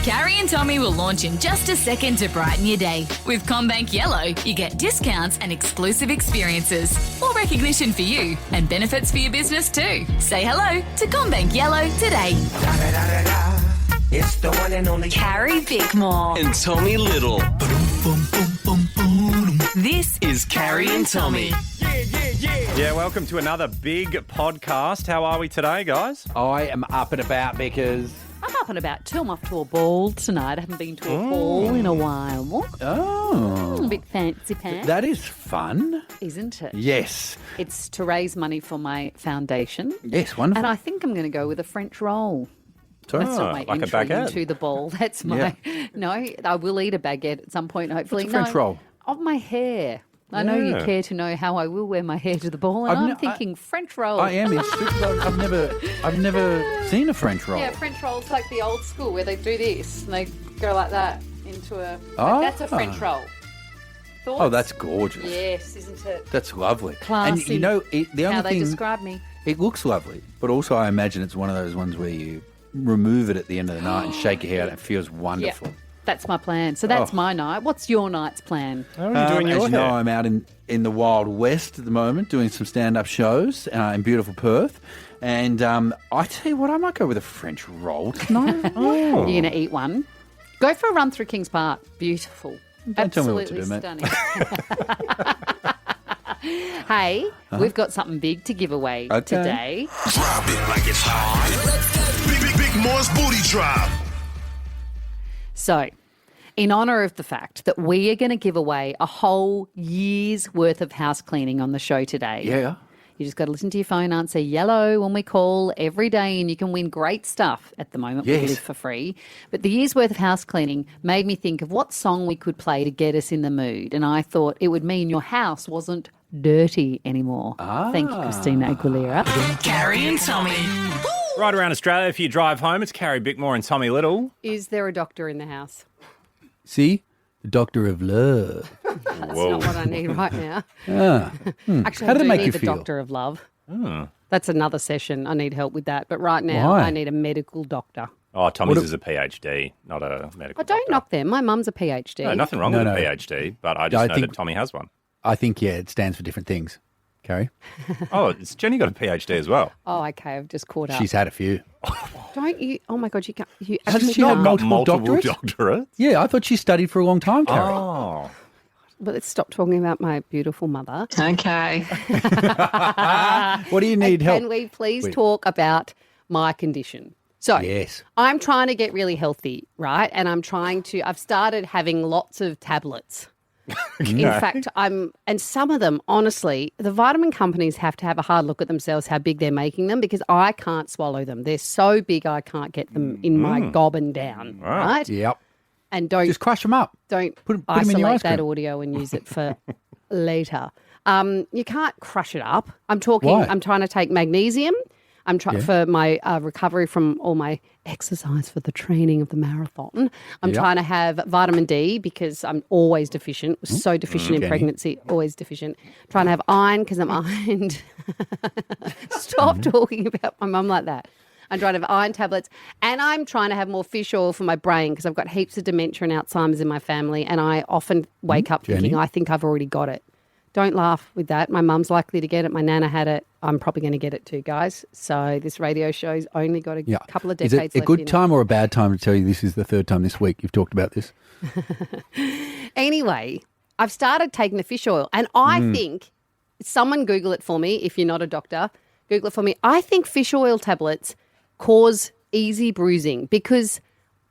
Carrie and Tommy will launch in just a second to brighten your day. With CommBank Yellow, you get discounts and exclusive experiences. More recognition for you and benefits for your business too. Say hello to CommBank Yellow today. It's the one and only Carrie Bickmore. And Tommy Little. This Is Carrie and Tommy. Yeah, welcome to another big podcast. How are we today, guys? I am up and about because... I'm up and about too. I'm off to a ball tonight. I haven't been to a ball in a while. Oh. A bit fancy pants. That is fun. Isn't it? Yes. It's to raise money for my foundation. Yes, wonderful. And I think I'm going to go with a French roll. Sorry? That's not my like a entry baguette? into the ball. That's my... No, I will eat a baguette at some point, hopefully. What's a French roll? Of my hair. I know you care to know how I will wear my hair to the ball, and I'm thinking French roll. I am interested. I've never seen a French roll. Yeah, French rolls like the old school where they do this and they go like that into a... Ah. That's a French roll. Thoughts? Oh, that's gorgeous. Yes, isn't it? That's lovely. Classy. And you know, the only How they thing... describe me. It looks lovely, but also I imagine it's one of those ones where you remove it at the end of the night and shake your hair and it feels wonderful. Yeah, that's my plan. So that's my night. What's your night's plan? How are you doing As your you know, hair? I'm out in the Wild West at the moment doing some stand-up shows in beautiful Perth. And I tell you what, I might go with a French roll tonight. You're going to eat one. Go for a run through Kings Park. Beautiful. Don't tell me what Absolutely to do, mate. stunning. Hey, we've got something big to give away today. Drop it like it's hot. Big Moore's Booty Drop. So, in honour of the fact that we are going to give away a whole year's worth of house cleaning on the show today. Yeah. You just got to listen to your phone, answer yellow when we call every day, and you can win great stuff at the moment. We Yes. live for free. But the year's worth of house cleaning made me think of what song we could play to get us in the mood. And I thought it would mean your house wasn't dirty anymore. Thank you, Christina Aguilera. Carrie and Tommy. Right around Australia, if you drive home, it's Carrie Bickmore and Tommy Little. Is there a doctor in the house? See? The Doctor of Love. That's not what I need right now. Actually, How I did it do make need you the feel? doctor of love. That's another session. I need help with that. But right now, Why? I need a medical doctor. Oh, Tommy's is a PhD, not a medical I don't doctor. knock them. My mum's a PhD. No, nothing wrong No, with no. a PhD, but I just I know think- that Tommy has one. I think, yeah, it stands for different things. Carrie? Oh, it's Jenny got a PhD as well. Oh, okay. I've just caught up. She's had a few. Don't you? Oh my God, you can't. You Hasn't actually she had got- multiple doctorates? doctorates? Yeah, I thought she studied for a long time, Carrie. Oh. But let's stop talking about my beautiful mother. Okay. What do you need help? Can we please talk about my condition? So, Yes. I'm trying to get really healthy, right? And I've started having lots of tablets. In fact, and some of them, honestly, the vitamin companies have to have a hard look at themselves how big they're making them because I can't swallow them. They're so big I can't get them in my gob and down, right? Yep. And don't Just crush them up. don't Put 'em in your isolate ice that cream. audio and use it for later. You can't crush it up. I'm Why? trying to take magnesium. I'm trying for my recovery from all my exercise for the training of the marathon. I'm trying to have vitamin D because I'm always deficient. So deficient in Jenny. pregnancy, always deficient. Trying to have iron because I'm ironed. Stop talking about my mum like that. I'm trying to have iron tablets, and I'm trying to have more fish oil for my brain because I've got heaps of dementia and Alzheimer's in my family, and I often wake up thinking, Jenny. I think I've already got it. Don't laugh with that. My mum's likely to get it. My nana had it. I'm probably going to get it too, guys. So this radio show's only got a Yeah. couple of Is decades it a left good in it. time or a bad time to tell you this is the third time this week you've talked about this? Anyway, I've started taking the fish oil, and I think someone Google it for me if you're not a doctor. Google it for me. I think fish oil tablets cause easy bruising because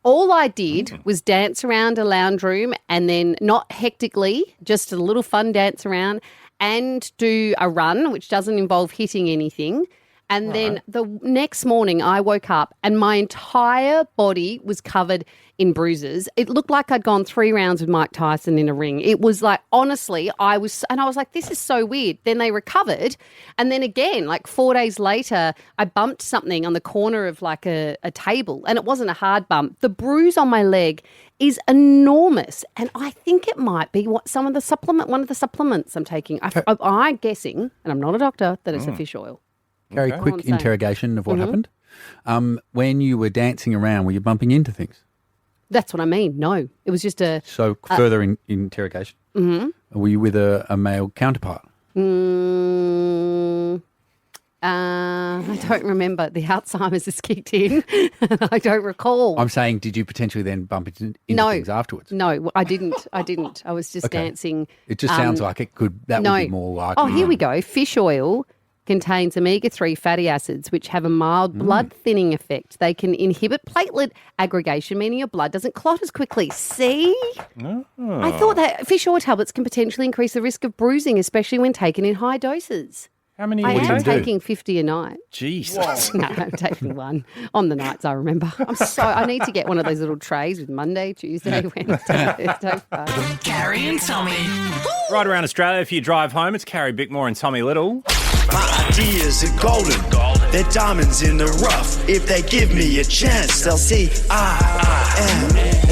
all I did was dance around a lounge room and then not hectically, just a little fun dance around and do a run, which doesn't involve hitting anything. And then the next morning I woke up and my entire body was covered in bruises. It looked like I'd gone 3 rounds with Mike Tyson in a ring. It was like, honestly, I was like, this is so weird. Then they recovered. And then again, like 4 days later, I bumped something on the corner of like a table, and it wasn't a hard bump. The bruise on my leg is enormous. And I think it might be one of the supplements I'm taking. I'm guessing, and I'm not a doctor, that it's a fish oil. Very All I'm quick saying. interrogation of what happened. When you were dancing around, were you bumping into things? That's what I mean. No, it was just a. So further in interrogation. Mm-hmm. Were you with a male counterpart? I don't remember. The Alzheimer's has kicked in. I don't recall. I'm saying, did you potentially then bump into things afterwards? No, I didn't. I was just dancing. It just sounds like it could. That would be more likely. Oh, here we go. Fish oil contains omega-3 fatty acids, which have a mild blood thinning effect. They can inhibit platelet aggregation, meaning your blood doesn't clot as quickly. See? I thought that fish oil tablets can potentially increase the risk of bruising, especially when taken in high doses. How many I would you am do? taking 50 a night. Jesus. No, I'm taking one on the nights, I remember. I need to get one of those little trays with Monday, Tuesday, Wednesday, Thursday, Friday. Carrie and Tommy. Right around Australia, if you drive home, it's Carrie Bickmore and Tommy Little. My ideas are golden. They're diamonds in the rough. If they give me a chance, they'll see I am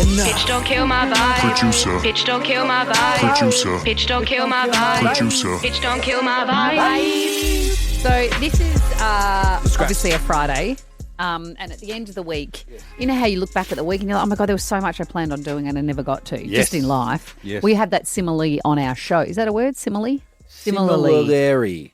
enough. Bitch, don't kill my vibe. Producer. Bitch, don't kill my vibe. Producer. Bitch, don't kill my vibe. Producer. Bitch, don't kill my vibe. So this is obviously a Friday. And at the end of the week, you know how you look back at the week and you're like, oh, my God, there was so much I planned on doing and I never got to, Yes. just in life. Yes. We have that simile on our show. Is that a word, simile? Similarly.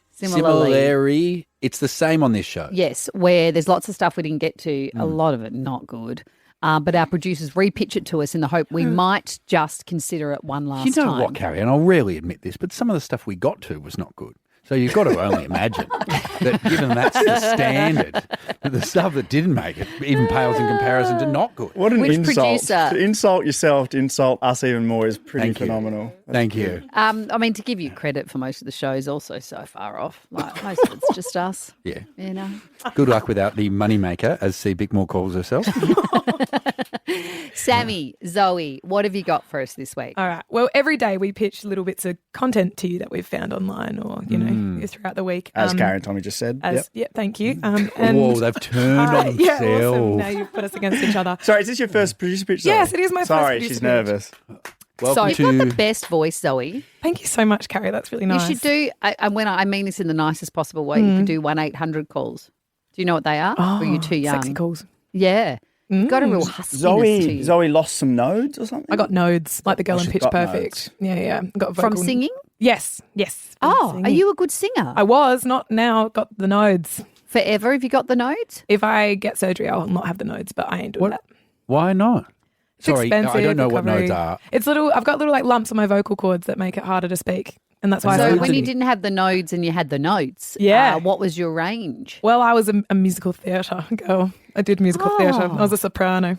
It's the same on this show. Yes, where there's lots of stuff we didn't get to, a lot of it not good. But our producers repitch it to us in the hope we might just consider it one last time. You know what, Carrie, and I'll rarely admit this, but some of the stuff we got to was not good. So you've got to only imagine that given that's the standard, that the stuff that didn't make it even pales in comparison to not good. What an Which insult. producer? To insult yourself, to insult us even more is pretty Thank you. phenomenal. Thank you. I mean, to give you credit for most of the shows, also so far off. Like most of it's just us. Yeah. You know. Good luck without the moneymaker, as C. Bickmore calls herself. Sammy, Zoe, what have you got for us this week? All right. Well, every day we pitch little bits of content to you that we've found online or, you know, throughout the week. As Carrie and Tommy just said. Yep. Thank you. Whoa, they've turned on yeah, themselves. awesome. Now you've put us against each other. Sorry, is this your first producer pitch? Zoe? Yes, it is my first Sorry, producer she's pitch. nervous. Welcome So you've got the best voice, Zoe. Thank you so much, Carrie. That's really nice. You should do, and when I mean this in the nicest possible way, you could do 1-800 calls. Do you know what they are? Or are you too young? Sexy calls. Yeah. You've got a real huskiness to you. Zoe lost some nodes or something? I got nodes, like the girl in she's Pitch got Perfect. nodes. Yeah. Got From vocal. singing? Yes. Oh, from are singing. you a good singer? I was, not now. Got the nodes. Forever, have you got the notes? If I get surgery, I'll not have the nodes, but I ain't doing that. Why not? It's Sorry, expensive. I don't know what recovery. nodes are. It's little. I've got little like lumps on my vocal cords that make it harder to speak, and that's why. So I when you didn't have the nodes and you had the notes, Yeah. what was your range? Well, I was a musical theatre girl. I did musical theatre. I was a soprano.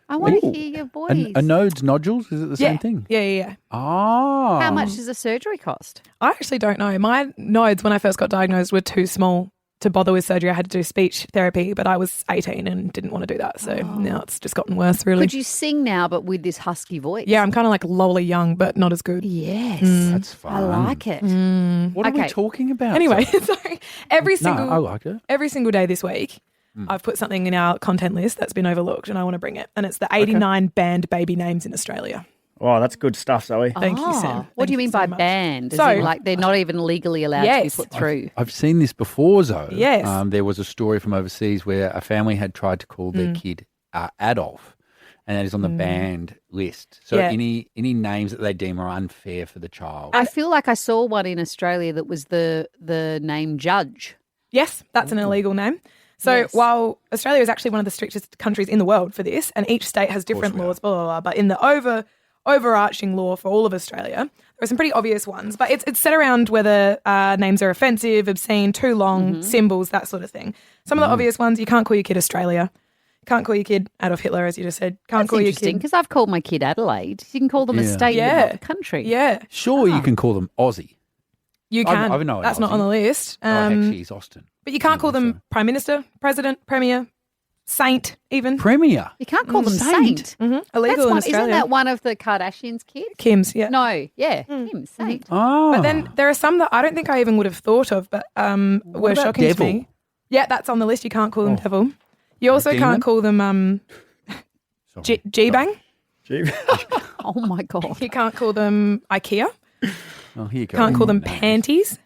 I want to Ooh. hear your voice. And a nodes, nodules, is it the same thing? Yeah. Oh. How much does a surgery cost? I actually don't know. My nodes, when I first got diagnosed, were too small to bother with surgery. I had to do speech therapy, but I was 18 and didn't want to do that. So now it's just gotten worse, really. Could you sing now, but with this husky voice? Yeah, I'm kind of like Lolly Young, but not as good. Yes. That's fun. I like it. What are we Okay. talking about? Anyway, Zoe? sorry. Every single No, I like it. every single day this week, I've put something in our content list that's been overlooked and I want to bring it. And it's the 89 banned baby names in Australia. Wow, that's good stuff, Zoe. Thank you, Sam. What Thank do you mean so by much. banned? As So- in, like they're not even legally allowed Yes. to be put through. I've seen this before, Zoe. Yes. There was a story from overseas where a family had tried to call their kid Adolf, and that is on the banned list. So Yeah. any names that they deem are unfair for the child. I feel like I saw one in Australia that was the name Judge. Yes, that's an illegal name. So Yes. while Australia is actually one of the strictest countries in the world for this, and each state has different laws, blah, blah, blah, but in the overarching law for all of Australia, there are some pretty obvious ones. But it's set around whether names are offensive, obscene, too long, symbols, that sort of thing. Some of the obvious ones, you can't call your kid Australia. Can't call your kid Adolf Hitler, as you just said. Can't That's call your interesting kid... because I've called my kid Adelaide. You can call them a Yeah. state, but Yeah. not the country. Yeah, Sure, you can call them Aussie. you I can. know an That's not on the Aussie. list. Actually, it's Austin. But you can't call them Prime Minister, President, Premier, Saint, even. Premier. You can't call them Saint. Saint. Illegal That's in one, Australia. isn't that one of the Kardashians' kids? Kim's, yeah. No, yeah, Kim, Saint. Oh. But then there are some that I don't think I even would have thought of, but were about shocking devil? to me. Yeah, that's on the list. You can't call them devil. You also demon? can't call them Sorry. G-bang. Gee. Oh my God. You can't call them IKEA. Oh, here you go. Can't call them Names. panties.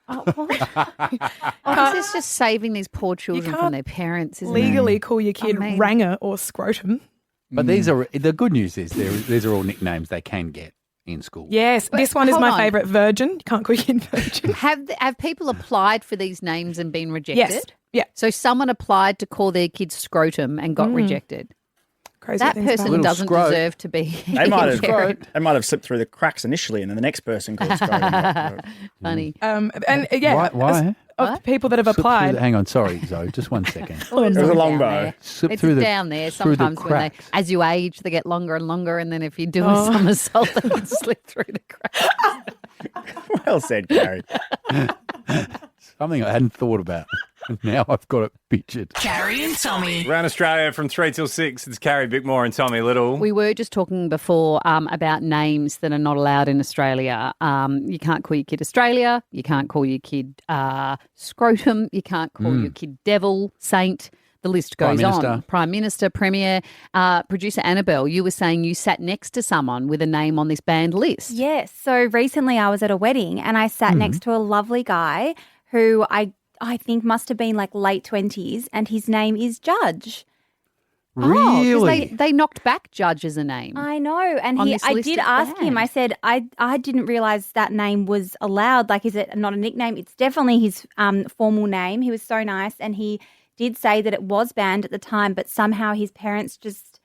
Oh, what? This is just saving these poor children can't from their parents, isn't it? Legally call your kid I mean- ranger or scrotum. But these are the good news is these are all nicknames they can get in school. Yes, this one is hold my on. favourite. Virgin. You can't call your kid Virgin. Have people applied for these names and been rejected? Yes. Yeah. So someone applied to call their kid Scrotum and got rejected. Crazy That things about person it. doesn't scrote. deserve to be. They might have parent. they might have slipped through the cracks initially, and then the next person called Scrotum. Funny. And yeah, Why? of people that have Slip through applied. hang on, sorry, Zoe, just 1 second. It was a long Down bow. there. Slip It's through the down there. through the Sometimes when they, cracks. as you age, they get longer and longer, and then if you're doing some assault, they can slip through the cracks. Well said, Carrie. Something I hadn't thought about. Now I've got it pictured. Carrie and Tommy. Around Australia from 3 till 6, it's Carrie Bickmore and Tommy Little. We were just talking before about names that are not allowed in Australia. You can't call your kid Australia. You can't call your kid Scrotum. You can't call your kid Devil, Saint. The list Prime goes on. Minister. Prime Minister, Premier. Producer Annabelle, you were saying you sat next to someone with a name on this banned list. Yes. So recently I was at a wedding and I sat next to a lovely guy who I think must have been like late 20s, and his name is Judge. Really? They knocked back Judge as a name. I know. And On this I list did it's ask him, banned. I said, I didn't realise that name was allowed. Like, is it not a nickname? It's definitely his formal name. He was so nice, and he did say that it was banned at the time, but somehow his parents just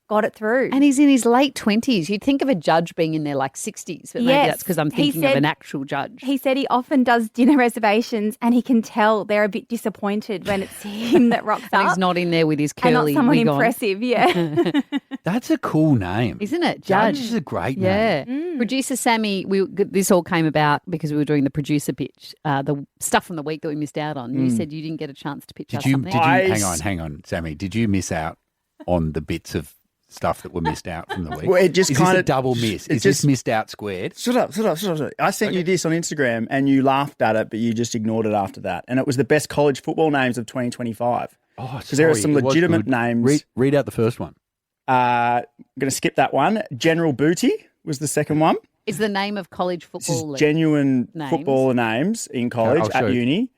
got it through. And he's in his late 20s. You'd think of a judge being in their like 60s, but maybe Yes. that's because I'm He thinking of said- an actual judge. He said he often does dinner reservations, and he can tell they're a bit disappointed when it's him that rocks And up. he's not in there with his and not curly someone wig on. impressive, yeah. That's a cool name. Isn't it? Judge is a great name. Yeah. Producer Sammy, this all came about because we were doing the producer pitch, the stuff from the week that we missed out on. You said you didn't get a chance to pitch us something. Hang on, Sammy, did you miss out on the bits of stuff that were missed out from the week? Well, it just is this kinda- a double miss? it Is this just- missed out squared? Shut up. I sent you this on Instagram and you laughed at it, but you just ignored it after that. And it was the best college football names of 2025. Oh, Because there are sorry, some it was legitimate good. names. Read out the first one. I'm going to skip that one. General Booty was the second one. Is the name of college This football is league. genuine names. footballer names in college I'll show at you. uni.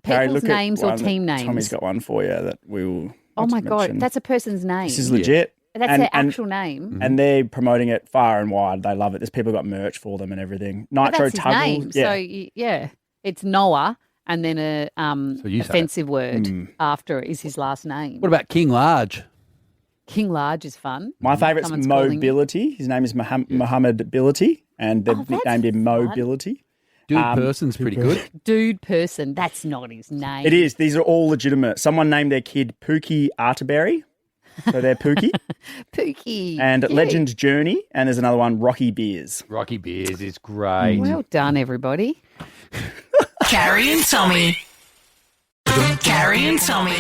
Carrie, People's look at names or one that team names? Tommy's got one for you that we will. Oh my not to God, mention. that's a person's name. This is legit. That's And- their and- actual name. And they're promoting it far and wide. They love it. There's people got merch for them and everything. But Nitro that's his Tuggle. name. Yeah. So, yeah, it's Noah and then a you say offensive word after it is his last name. What about King Large? King Large is fun. My favourite's Someone's calling- Mobility. His name is Mohammed Ability, and they've Oh, that's nicknamed him fun. Mobility. Dude Person's pretty good. Dude person. That's not his name. It is. These are all legitimate. Someone named their kid Pookie Arterberry. So they're Pookie. Pookie. And Cute. Legend's Journey. And there's another one, Rocky Beers. Rocky Beers is great. Well done, everybody. Carrie and Tommy. Carrie and Tommy.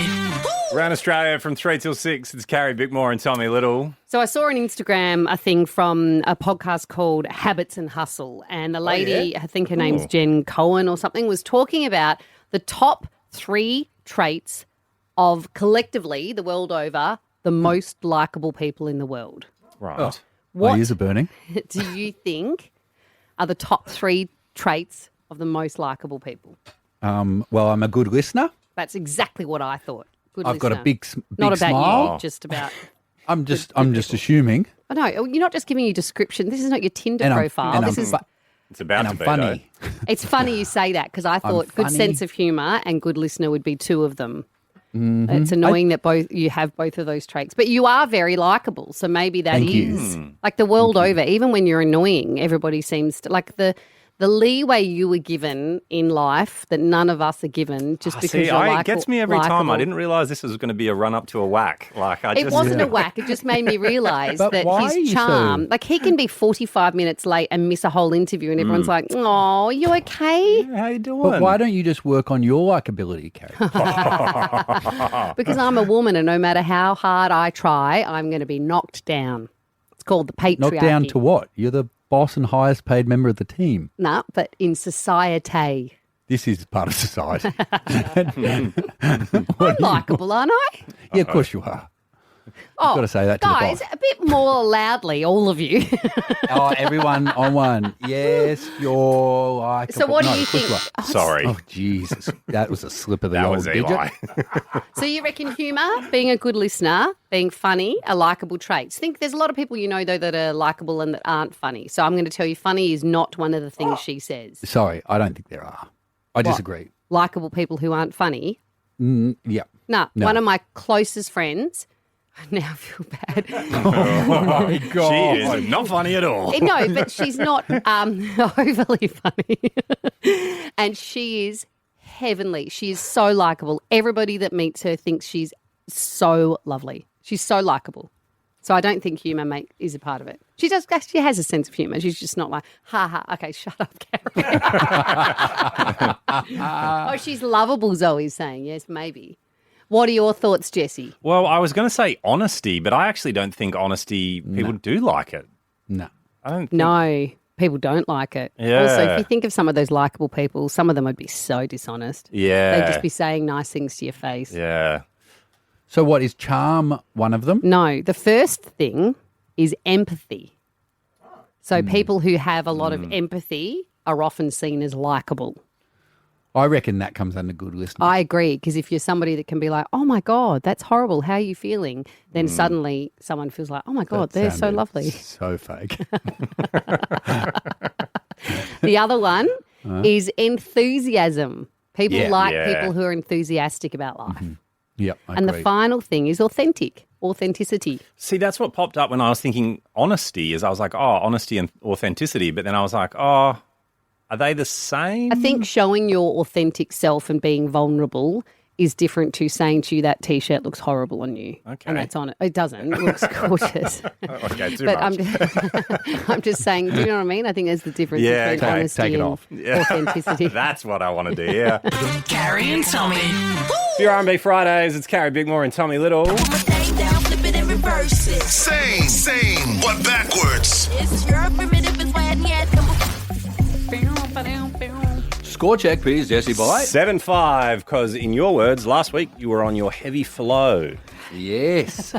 Around Australia from 3 till 6, it's Carrie Bickmore and Tommy Little. So I saw on Instagram a thing from a podcast called Habits and Hustle, and a lady, I think her name's Jen Cohen or something, was talking about the top 3 traits of collectively the world over the most likable people in the world. Right. My ears are burning. Do you think are the top 3 traits of the most likable people? Well, I'm a good listener. That's exactly what I thought. Good I've got a listener. big Not about smile. you, just about. I'm just assuming. Oh, no, you're not just giving you description. This is not your Tinder And I'm- profile. and This I'm is. fu- It's about and to I'm be, funny. It's funny you say that because I thought good funny. sense of humour and good listener would be 2 of them. Mm-hmm. It's annoying that you have both of those traits, but you are very likable. So maybe that Thank you. is like the world over. Even when you're annoying, everybody seems to like the leeway you were given in life that none of us are given just because See, you're it gets me every time. I likeable. didn't realise this was going to be a run up to a whack. Like I It just wasn't a whack. It just made me realise But that why are you his so- charm, like he can be 45 minutes late and miss a whole interview and everyone's like, oh, you okay? How you doing? But why don't you just work on your likability, Carrie? Because I'm a woman and no matter how hard I try, I'm going to be knocked down. It's called the patriarchy. Knocked down to what? You're the boss and highest paid member of the team. No, but in society. This is part of society. I'm likeable, aren't I? Yeah, of course you are. Oh, got to say that to guys, the boss. a bit more loudly, all of you. Oh, everyone on one. Yes, you're like. So what do you quick think? one. Sorry. Oh, Jesus. That was a slip of the That old was digit. Eli. So you reckon humour, being a good listener, being funny, are likeable traits? Think there's a lot of people you know, though, that are likeable and that aren't funny. So I'm going to tell you funny is not one of the things she says. Sorry, I don't think there are. I disagree. Likeable people who aren't funny. Yeah. No, No. one of my closest friends, I now feel bad. Oh, my God. She is not funny at all. No, but she's not overly funny. And she is heavenly. She is so likable. Everybody that meets her thinks she's so lovely. She's so likable. So I don't think humour is a part of it. She has a sense of humour. She's just not like, ha ha, okay, shut up, Carrie. Oh, she's lovable, Zoe's saying. Yes, maybe. What are your thoughts, Jesse? Well, I was going to say honesty, but I actually don't think honesty, people do like it. No. I don't think. No, people don't like it. Yeah. Also, if you think of some of those likable people, some of them would be so dishonest. Yeah. They'd just be saying nice things to your face. Yeah. So what, is charm one of them? No, the first thing is empathy. So people who have a lot of empathy are often seen as likable. I reckon that comes under good listening. I agree, because if you're somebody that can be like, oh my God, that's horrible, how are you feeling? Then suddenly someone feels like, oh my God, That they're so sounded lovely. So fake. The other one is enthusiasm. People Yeah. like Yeah. people who are enthusiastic about life. Yep, I And agree. the final thing is authenticity. See, that's what popped up when I was thinking honesty, is I was like, oh, honesty and authenticity. But then I was like, oh, are they the same? I think showing your authentic self and being vulnerable is different to saying to you that T-shirt looks horrible on you. Okay. And that's on it. It doesn't. It looks gorgeous. Okay, too But much. I'm just saying, do you know what I mean? I think there's the difference Yeah, between okay, honesty take it and off. authenticity. That's what I want to do, yeah. Carrie and Tommy. For your R&B Fridays, it's Carrie Bigmore and Tommy Little. Same, but backwards. Score check, please, Jesse boy. 7-5, because in your words, last week you were on your heavy flow. Yes.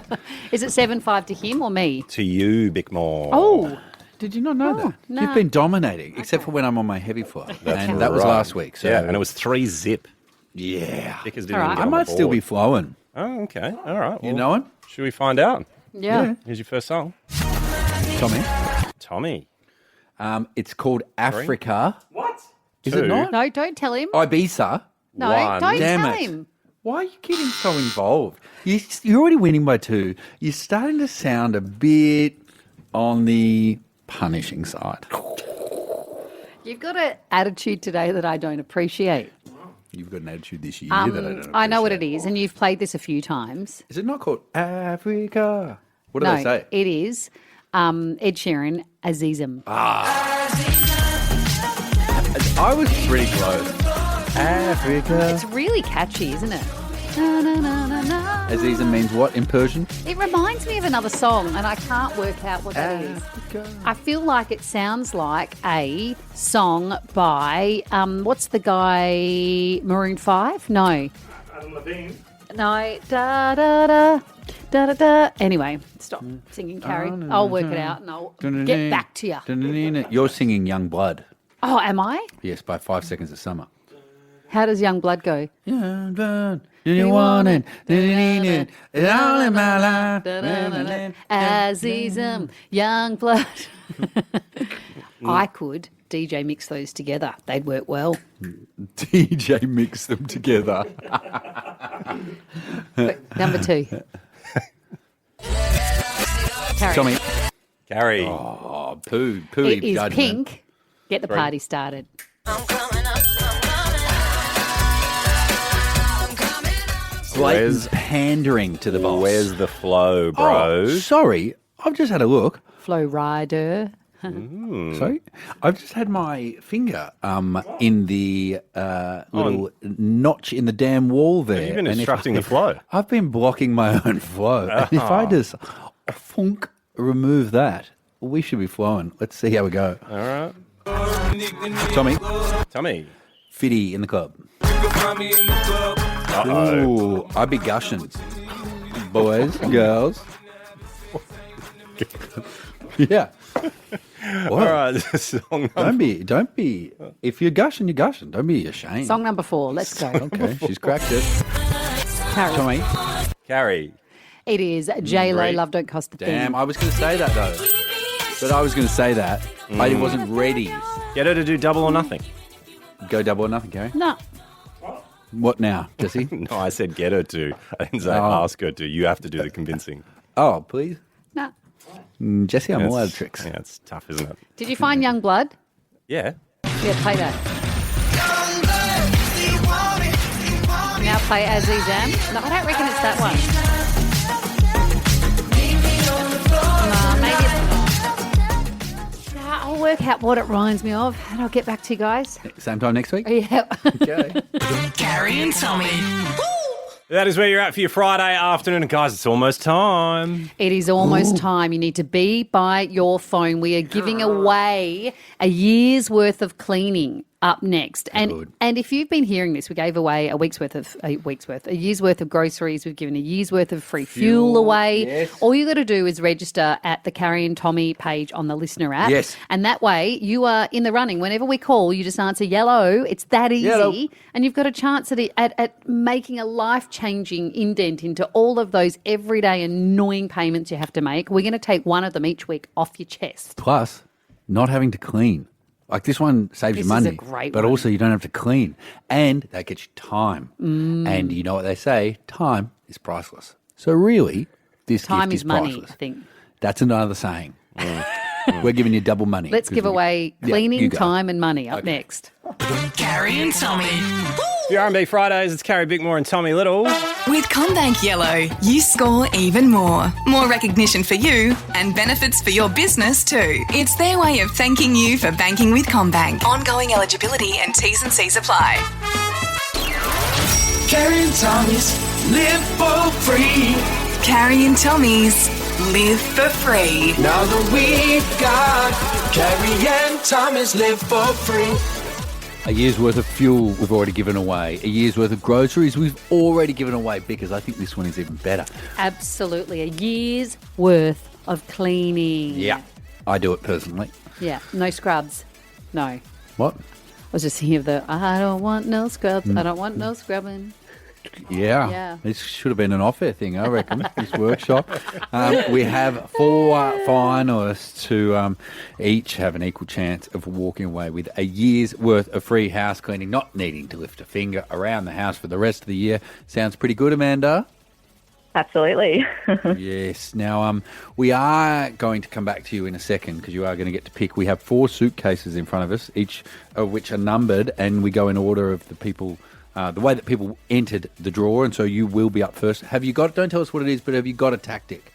Is it 7-5 to him or me? To you, Bigmore. Oh, Did you not know that? no. You've been dominating, except for when I'm on my heavy flow. And that was right. last week. So Yeah, and it was 3-zip. yeah. Because didn't All even right. get I on might the still be board. flowing. Oh, okay. All right. You Well, know it? should we find out? yeah. Here's your first song. Tommy? Tommy. It's called Africa. What? Is it not? No, don't tell him. Ibiza. No, One. don't Damn tell it. him. Why are you getting so involved? You're already winning by 2. You're starting to sound a bit on the punishing side. You've got an attitude today that I don't appreciate. You've got an attitude this year that I don't appreciate. I know what it is, and you've played this a few times. Is it not called Africa? What do No, they say? it is Ed Sheeran, Azizim. I was pretty close. Africa. It's really catchy, isn't it? Na, na, na, na, na. Azizim means what in Persian? It reminds me of another song, and I can't work out what that is. I feel like it sounds like a song by, what's the guy, Maroon 5? No. Adam Levine. No. Da, da, da, da, da, da. Anyway, stop singing, Carrie. I'll work it out, and I'll get back to you. You're singing Young Blood. Oh, am I? Yes, by 5 Seconds of Summer. How does Young Blood go? Young blood, do you want it? Do you need it? It's all in my life. Azizim, Young Blood. I could DJ mix those together. They'd work well. DJ mix them together. Number 2. Carrie. Tommy. Gary. Oh, poo It is judgment. Pink. Get the party started. Blatant pandering to the boss. Where's the flow, bro? Oh, sorry, I've just had a look. Flow Rider. Sorry, I've just had my finger in the little notch in the damn wall there. You've been And if obstructing the flow. I've been blocking my own flow. And if I just funk remove that, we should be flowing. Let's see how we go. All right. Tommy, Fitty in the club. Uh-oh. Ooh, I be gushing. boys, girls. Yeah. All right, song number. Don't be. If you're gushing, you're gushing. Don't be ashamed. Song number 4. Let's go. Okay, she's cracked it. Carrie. Tommy. Carrie. It is J-Lo, Great. Love Don't Cost a Thing. Damn, I was going to say that though. But I was going to say that. I wasn't ready. Get her to do double or nothing. Go double or nothing, Gary. No. What now, Jesse? No, I said get her to. I didn't say ask her to. You have to do the convincing. Oh, please. No. Jesse, I'm all out of It's- tricks. Yeah, it's tough, isn't it? Did you find Young Blood? Yeah. Yeah, play that. Now play As He Jam. No, I don't reckon it's that one. Maybe I'll work out what it reminds me of and I'll get back to you guys. Same time next week? Yeah. Okay. Carrie and Tommy. That is where you're at for your Friday afternoon. And guys, it's almost time. It is almost time. You need to be by your phone. We are giving away a year's worth of cleaning up next. And if you've been hearing this, we gave away a year's worth of groceries. We've given a year's worth of free fuel away. Yes. All you got to do is register at the Carrie and Tommy page on the listener app. Yes. And that way you are in the running. Whenever we call, you just answer yellow. It's that easy. Yellow. And you've got a chance at making a life-changing indent into all of those everyday annoying payments you have to make. We're going to take one of them each week off your chest. Plus, not having to clean. Like this one saves you This is money, a great but one. also you don't have to clean. And that gets you time. And you know what they say, time is priceless. So really, this Time gift is is money, priceless. I think. That's another saying. We're giving you double money. Let's give away cleaning, you go. time and money up next. Carrie and Tommy. For your R&B Fridays, it's Carrie Bickmore and Tommy Little. With CommBank Yellow, you score even more. More recognition for you and benefits for your business too. It's their way of thanking you for banking with CommBank. Ongoing eligibility and T's and C's apply. Carrie and Tommy's live for free. Carrie and Tommy's live for free. Now that we've got Carrie and Tommy's live for free. A year's worth of fuel we've already given away. A year's worth of groceries we've already given away because I think this one is even better. Absolutely. A year's worth of cleaning. Yeah. I do it personally. Yeah. No scrubs. No. What? I was just thinking of I don't want no scrubs. I don't want no scrubbing. Yeah. Yeah. This should have been an off-air thing, I reckon, this workshop. We have 4 finalists who each have an equal chance of walking away with a year's worth of free house cleaning, not needing to lift a finger around the house for the rest of the year. Sounds pretty good, Amanda? Absolutely. Yes. Now, we are going to come back to you in a second because you are going to get to pick. We have 4 suitcases in front of us, each of which are numbered, and we go in order of the people... the way that people entered the draw, and so you will be up first. Have you got, don't tell us what it is, but have you got a tactic?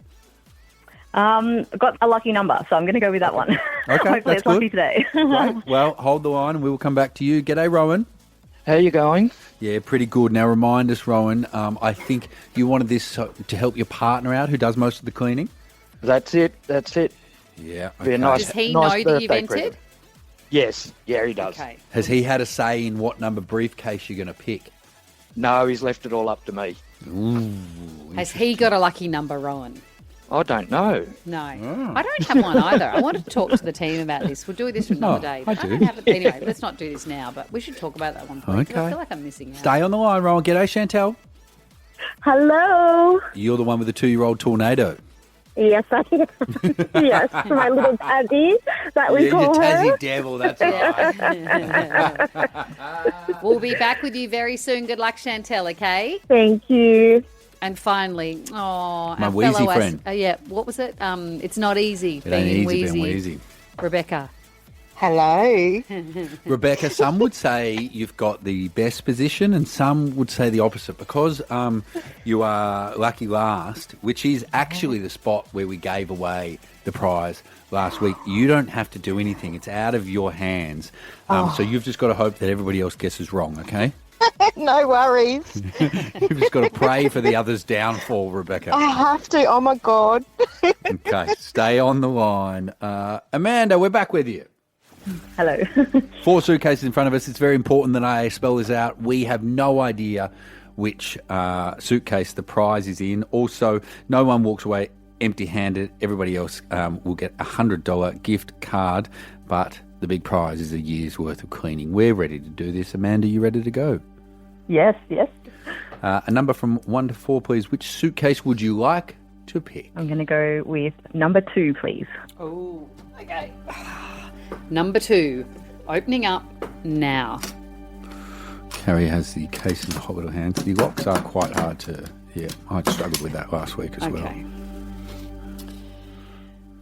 I've got a lucky number, so I'm going to go with that one. Okay, Hopefully that's it's lucky good. today. Great. Well, hold the line and we will come back to you. G'day, Rowan. How you going? Yeah, pretty good. Now, remind us, Rowan, I think you wanted this to help your partner out who does most of the cleaning? That's it. Yeah. Be a nice, Does he nice know that you've birthday entered? present. Yes. Yeah, he does. Okay. Has he had a say in what number briefcase you're going to pick? No, he's left it all up to me. Ooh. Has he got a lucky number, Rowan? I don't know. No. I don't have one either. I wanted to talk to the team about this. We'll do this another day. I But do. don't have it. Anyway, let's not do this now, but we should talk about that one point. 'Cause I Okay. feel like I'm missing out. Stay on the line, Rowan. G'day, Chantel. Hello. You're the one with the 2-year-old tornado. Yes, I am. Yes, my little Tabby that we Yeah, call your her. Tassie devil, that's right. We'll be back with you very soon. Good luck, Chantel, okay? Thank you. And finally, my My wheezy friend. What was it? It's not easy It ain't being easy being wheezy. Rebecca. Hello. Rebecca, some would say you've got the best position and some would say the opposite because you are lucky last, which is actually the spot where we gave away the prize last week. You don't have to do anything. It's out of your hands. So you've just got to hope that everybody else guesses wrong, okay? No worries. You've just got to pray for the other's downfall, Rebecca. I have to. Oh, my God. Okay, stay on the line. Amanda, we're back with you. Hello. 4 suitcases in front of us. It's very important that I spell this out. We have no idea which suitcase the prize is in. Also, no one walks away empty-handed. Everybody else will get a $100 gift card, but the big prize is a year's worth of cleaning. We're ready to do this. Amanda, you ready to go? Yes, yes. A number from 1 to 4, please. Which suitcase would you like to pick? I'm going to go with number 2, please. Oh, okay. Number 2, opening up now. Carrie has the case in the hot little hands. The locks are quite hard to... Yeah, I struggled with that last week as well.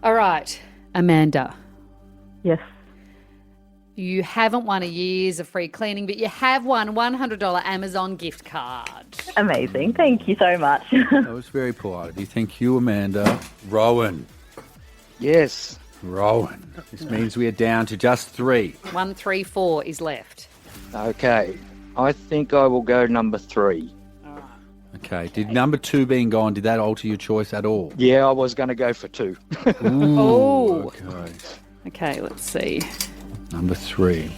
All right, Amanda. Yes. You haven't won a year's of free cleaning, but you have won a $100 Amazon gift card. Amazing. Thank you so much. That was very polite of you. Thank you, Amanda. Rowan. Yes. Rowan. This means we are down to just 3. 1, 3, 4 is left. Okay. I think I will go number 3. Okay. Did number 2 being gone, did that alter your choice at all? Yeah, I was going to go for 2. Ooh, Oh. Okay. Okay, let's see. Number 3.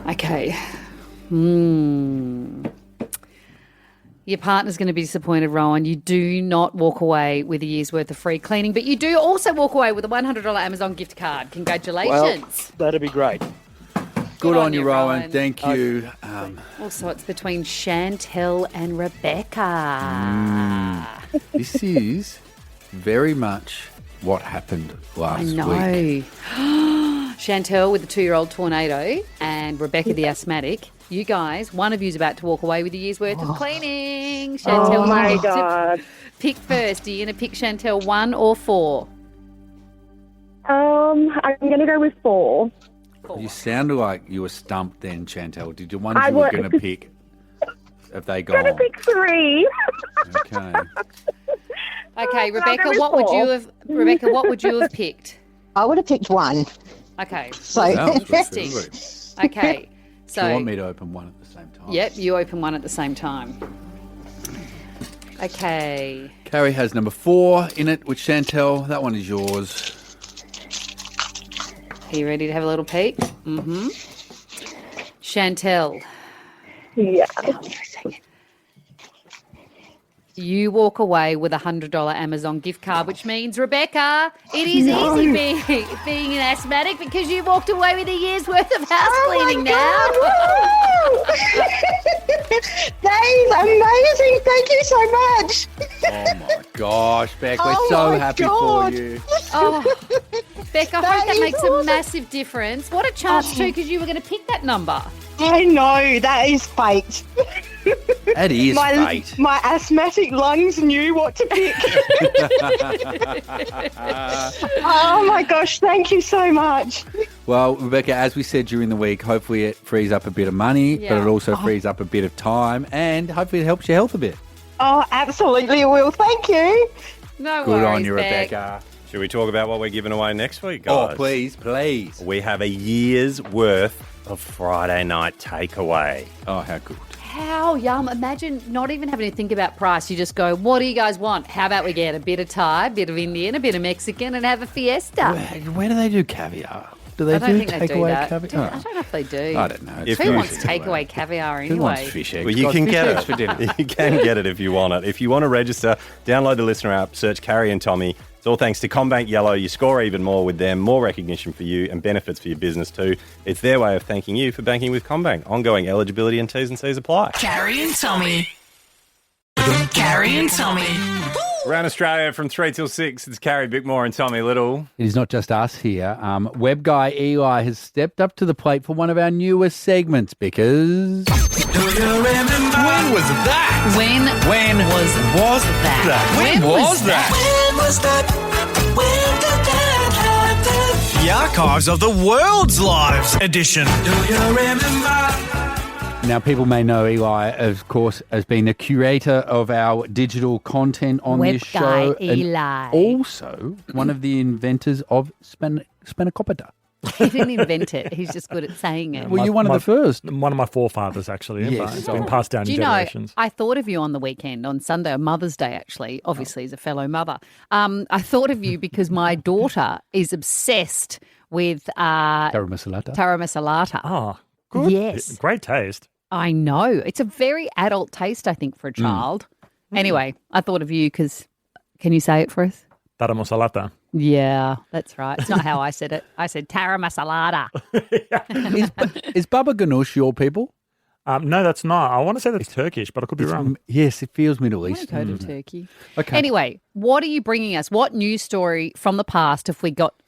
Okay. Your partner's going to be disappointed, Rowan. You do not walk away with a year's worth of free cleaning, but you do also walk away with a $100 Amazon gift card. Congratulations. Well, that'd be great. Good on you, Rowan. Thank you. Also, it's between Chantel and Rebecca. This is very much what happened last I know. week. Chantel with the 2-year-old tornado and Rebecca the asthmatic. You guys, one of you's about to walk away with a year's worth of cleaning. Chantel, Oh my you get to God. pick first. Are you going to pick Chantel 1 or 4? I'm going to go with 4. You sounded like you were stumped then, Chantel. Did the ones I you were was. going to pick, have they gone? Going to pick 3. Okay. Okay, I'll Rebecca, go with what would 4. you have picked? I would have picked 1. Okay. So Interesting. Okay. So Do you want me to open one at the same time? Yep, you open one at the same time. Okay. Carrie has number 4 in it with Chantel. That one is yours. Are you ready to have a little peek? Mm-hmm. Chantel. Yeah. You walk away with a $100 Amazon gift card, which means, Rebecca, it is easy being an asthmatic because you walked away with a year's worth of house cleaning now. That is amazing. Thank you so much. Oh my gosh, Beck, we're Oh so my happy God. for you. Oh, Beck, I hope that is makes a awesome. massive difference. What a chance, too, because you were going to pick that number. I know, that is fate. That is fate. My asthmatic lungs knew what to pick. Oh my gosh, thank you so much. Well, Rebecca, as we said during the week, hopefully it frees up a bit of money, Yeah. but it also frees up a bit of time, and hopefully it helps your health a bit. Oh, absolutely it will. Thank you. No Good worries, on you, Beck. Rebecca. Should we talk about what we're giving away next week, guys? Oh, please, please. We have a year's worth of Friday night takeaway. Oh, how good. How yum. Imagine not even having to think about price. You just go, what do you guys want? How about we get a bit of Thai, a bit of Indian, a bit of Mexican, and have a fiesta? Where do they do caviar? Do they I don't do think they do takeaway that. caviar? I don't know if they do. I don't know. It's Who wants fish anyway. takeaway caviar Who wants anyway? fish eggs? Well, you Got can fish get eggs it for dinner. You can get it if you want it. If you want to register, download the listener app, search Carrie and Tommy. It's all thanks to CommBank Yellow. You score even more with them, more recognition for you and benefits for your business too. It's their way of thanking you for banking with CommBank. Ongoing eligibility and T's and C's apply. Carrie and Tommy. Carrie and Tommy. Around Australia from 3 till 6, it's Carrie Bickmore and Tommy Little. It is not just us here. Web guy Eli has stepped up to the plate for one of our newest segments because... Do you remember? When was that? When was that? When was that? When was that? When did that happen? The Archives of the World's Lives edition. Do you remember? Now, people may know Eli, of course, as being the curator of our digital content on Web this guy show. And Eli. also one of the inventors of spanakopita. He didn't invent it. He's just good at saying it. Were you one of the first? One of my forefathers, actually. Yes. But it's been passed down Do in you know, generations. I thought of you on the weekend, on Sunday, on Mother's Day, actually, obviously as a fellow mother. I thought of you because my daughter is obsessed with Tara Masalata. Tara Masalata. Oh, good. Yes. Great taste. I know. It's a very adult taste, I think, for a child. Anyway, I thought of you because can you say it for us? Taramosalata. Yeah, that's right. It's not how I said it. I said Tara Masalada. Is Baba Ganoush your people? No, that's not. I want to say that's Turkish, but I could be wrong. Yes, it feels Middle I Eastern. want to go to Turkey. Okay. Anyway, what are you bringing us? What news story from the past have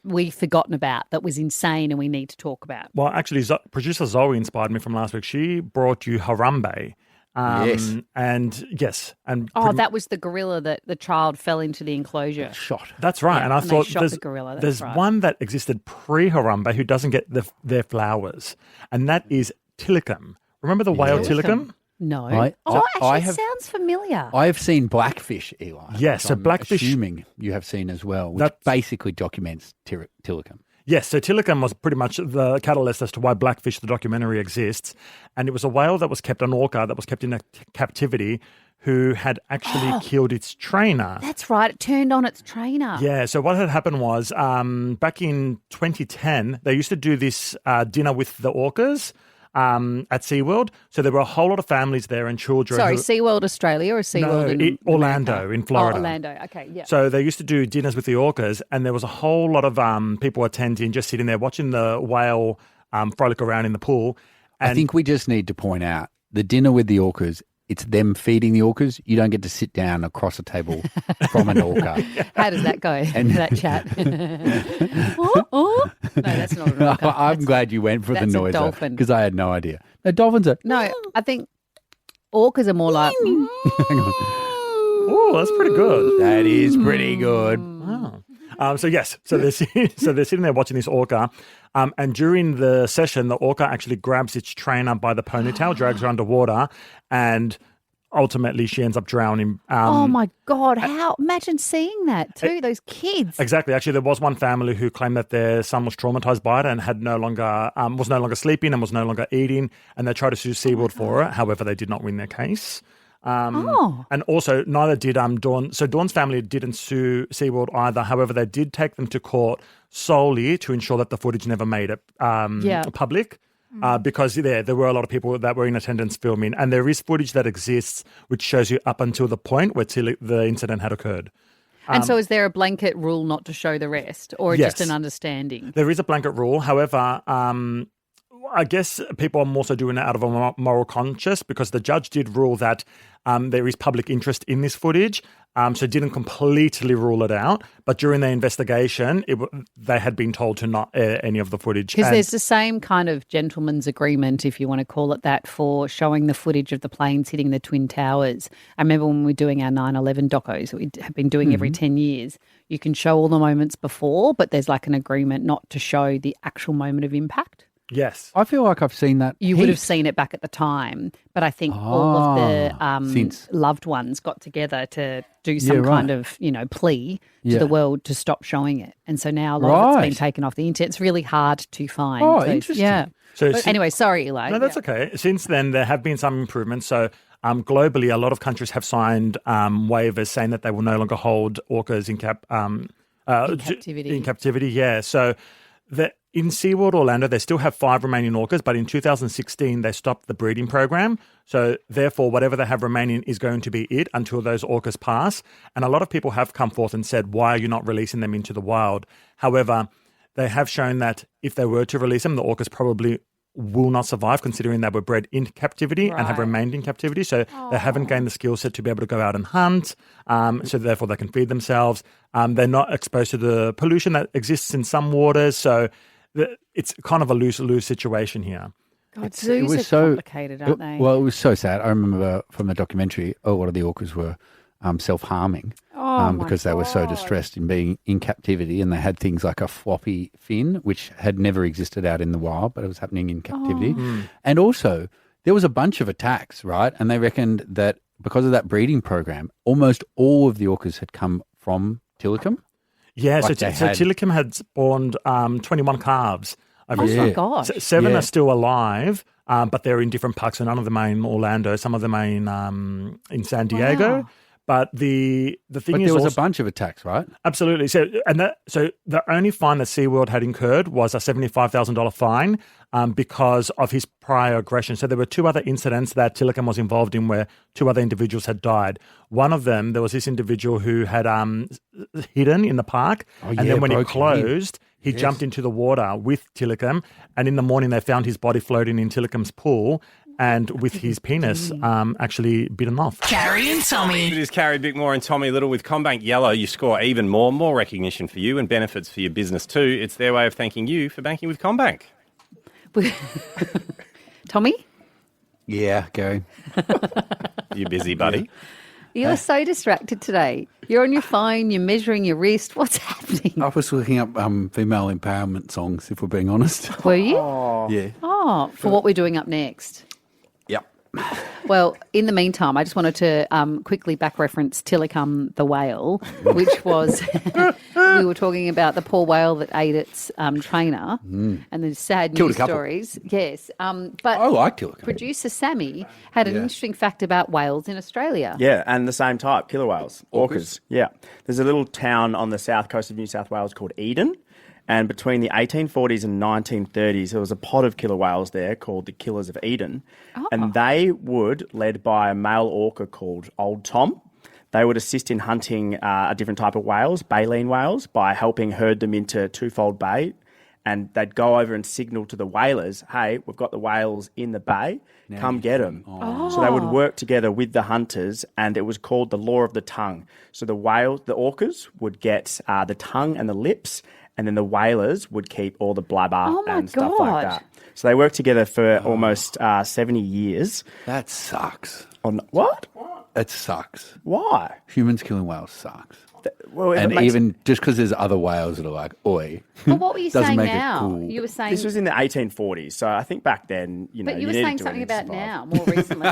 we forgotten about that was insane and we need to talk about? Well, actually, producer Zoe inspired me from last week. She brought you Harambe. Yes. And yes. And That was the gorilla that the child fell into the enclosure. Shot. That's right. Yeah, and I they thought shot the gorilla. That's there's right. one that existed pre-Harambe who doesn't get their flowers, and that is Tilikum. Remember the whale Tilikum? No. I Actually, have- it sounds familiar. I have seen Blackfish, Eli. Yes, which so I'm Blackfish- assuming you have seen as well, which That's- basically documents Tilikum. Yes, so Tilikum was pretty much the catalyst as to why Blackfish, the documentary, exists. And it was a whale that was kept, an orca that was kept in a captivity who had actually killed its trainer. That's right. It turned on its trainer. Yeah, so what had happened was back in 2010, they used to do this dinner with the orcas at SeaWorld. So there were a whole lot of families there and children. Sorry, who, SeaWorld Australia or SeaWorld in Orlando, America? in Florida. Oh, Orlando. Okay, yeah. So they used to do dinners with the orcas, and there was a whole lot of people attending, just sitting there watching the whale frolic around in the pool. And I think we just need to point out the dinner with the orcas. It's them feeding the orcas. You don't get to sit down across a table from an orca. How does that go, that chat? No, that's not an orca. I'm glad you went for the that's a noise dolphin. because I had no idea. No, dolphins are. No, I think orcas are more like... Hang on. oh, that's pretty good. That is pretty good. Wow. So they're sitting there watching this orca, and during the session, the orca actually grabs its trainer by the ponytail, drags her underwater, and ultimately she ends up drowning. oh my God! How? Imagine seeing that too. Those kids. Exactly. Actually, there was one family who claimed that their son was traumatized by it and had was no longer sleeping and was no longer eating, and they tried to sue SeaWorld for it. However, they did not win their case. And also, neither did Dawn. So Dawn's family didn't sue SeaWorld either. However, they did take them to court solely to ensure that the footage never made it public. Because there were a lot of people that were in attendance filming. And there is footage that exists which shows you up until the point where the incident had occurred. And so is there a blanket rule not to show the rest or Yes. just an understanding? There is a blanket rule. However, I guess people are more so doing it out of a moral conscience because the judge did rule that there is public interest in this footage, so didn't completely rule it out. But during the investigation, they had been told to not air any of the footage. Because there's the same kind of gentleman's agreement, if you want to call it that, for showing the footage of the planes hitting the Twin Towers. I remember when we were doing our 9/11 docos that we have been doing every 10 years, you can show all the moments before, but there's like an agreement not to show the actual moment of impact. Yes. I feel like I've seen that. You would have seen it back at the time, but I think all of the loved ones got together to do some kind of, plea to the world to stop showing it. And so now a lot of it's been taken off the internet. It's really hard to find. Oh, interesting. Yeah. So anyway, sorry, Eli. No, that's okay. Since then, there have been some improvements. So globally, a lot of countries have signed waivers saying that they will no longer hold orcas in captivity. In captivity, yeah. So in SeaWorld Orlando, they still have 5 remaining orcas, but in 2016, they stopped the breeding program. So therefore, whatever they have remaining is going to be it until those orcas pass. And a lot of people have come forth and said, why are you not releasing them into the wild? However, they have shown that if they were to release them, the orcas probably will not survive, considering they were bred in captivity and have remained in captivity. So they haven't gained the skill set to be able to go out and hunt. So therefore, they can feed themselves. They're not exposed to the pollution that exists in some waters. So it's kind of a lose-lose situation here. God, zoos are complicated, aren't they? Well, it was so sad. I remember from the documentary, a lot of the orcas were self-harming because they were so distressed in being in captivity, and they had things like a floppy fin, which had never existed out in the wild, but it was happening in captivity. And also, there was a bunch of attacks, right? And they reckoned that because of that breeding program, almost all of the orcas had come from Tilikum. Yeah, so Tilikum had spawned 21 calves. Oh my gosh. 7 are still alive, but they're in different parks. So none of them are in Orlando. Some of them are in San Diego. Wow. But the thing But is, there was also, a bunch of attacks, right? absolutely. So the only fine that SeaWorld had incurred was a $75,000 fine because of his prior aggression. So there were two other incidents that Tilikum was involved in where two other individuals had died. One of them, there was this individual who had hidden in the park, and then when it closed, he jumped into the water with Tilikum, and in the morning they found his body floating in Tilikum's pool, and with his penis actually bitten off. Carrie and Tommy. It is Carrie Bickmore and Tommy Little with CommBank Yellow. You score even more recognition for you and benefits for your business too. It's their way of thanking you for banking with CommBank. Tommy? Yeah, Gary. You busy, buddy? You're so distracted today. You're on your phone, you're measuring your wrist. What's happening? I was looking up female empowerment songs, if we're being honest. Were you? Yeah. Oh, for what we're doing up next. Yep. Well, in the meantime, I just wanted to quickly back reference Tilikum the whale, which was, we were talking about the poor whale that ate its trainer and the sad Killed a news couple. stories. Yes. But I like Tilikum. producer Sammy had an interesting fact about whales in Australia. Yeah, and the same type, killer whales, orcas. Yeah. There's a little town on the south coast of New South Wales called Eden. And between the 1840s and 1930s, there was a pod of killer whales there called the Killers of Eden. Oh. And they would, led by a male orca called Old Tom, they would assist in hunting a different type of whales, baleen whales, by helping herd them into Twofold Bay. And they'd go over and signal to the whalers, hey, we've got the whales in the bay, come get them. Oh. So they would work together with the hunters, and it was called the law of the tongue. So the orcas would get the tongue and the lips, and then the whalers would keep all the blubber and stuff like that. So they worked together for almost 70 years. That sucks. On what? It sucks. Why? Humans killing whales sucks. Well, and even just because there's other whales that are like, oi. But what were you doesn't saying make it now? cool. You were saying This was in the 1840s, so I think back then, you know, But you were needed saying to something do about anything to now, more recently.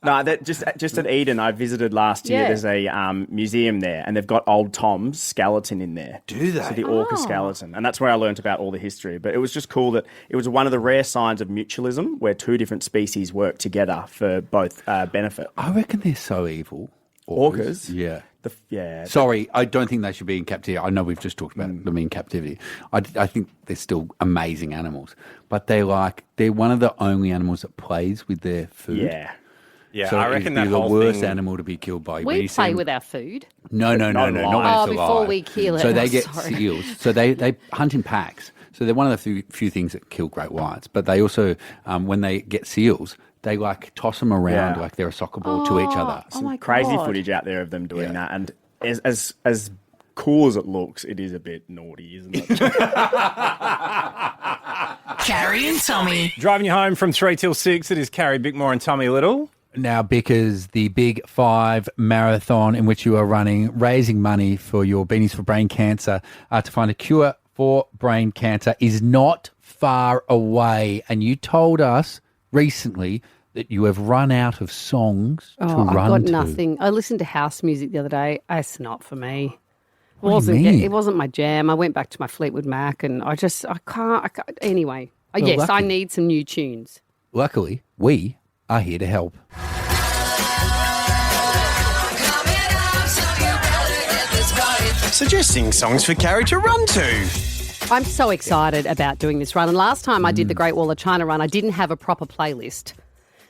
No, that just at Eden, I visited last year. Yeah. There's a museum there, and they've got Old Tom's skeleton in there. Do they? So the orca skeleton, and that's where I learnt about all the history. But it was just cool that it was one of the rare signs of mutualism where two different species work together for both benefit. I reckon they're so evil. Orcas? Yeah. Yeah. Sorry, I don't think they should be in captivity. I know we've just talked about them in captivity. I think they're still amazing animals, but they're one of the only animals that plays with their food. Yeah. Yeah, So I reckon it'd be that the whole worst thing... animal to be killed by. We play with our food. No, not when it's before alive. we kill it. So they Oh, get sorry. seals. So they hunt in packs. So they're one of the few things that kill great whites. But they also, when they get seals, they toss them around like they're a soccer ball to each other. Some crazy footage out there of them doing that, and as cool as it looks, it is a bit naughty, isn't it? Carrie and Tommy. Driving you home from 3 till 6, it is Carrie Bickmore and Tommy Little. Now, because the Big 5 marathon in which you are running, raising money for your Beanies for Brain Cancer to find a cure for brain cancer is not far away. And you told us recently that you have run out of songs to run I've got to. nothing. I listened to house music the other day. It's not for me. What do you mean? It wasn't my jam. I went back to my Fleetwood Mac, and I can't. Anyway, Well, yes, I lucky. need some new tunes. Luckily, we are here to help. Suggesting songs for Carrie to run to. I'm so excited about doing this run. And last time I did the Great Wall of China run, I didn't have a proper playlist.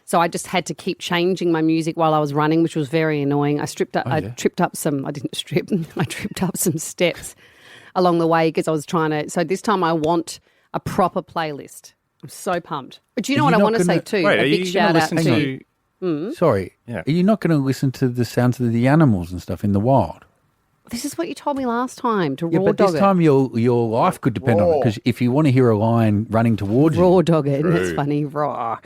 So I just had to keep changing my music while I was running, which was very annoying. I tripped up some steps along the way because I was trying to. So this time I want a proper playlist. I'm so pumped. But do you know what I want to say too? Wait, a big shout out to. Sorry, Yeah. are you not going to listen to the sounds of the animals and stuff in the wild? This is what you told me last time, to Yeah, raw but dog this time your life could depend on it, because if you want to hear a lion running towards it. Raw you, dog it. It's funny. Raw.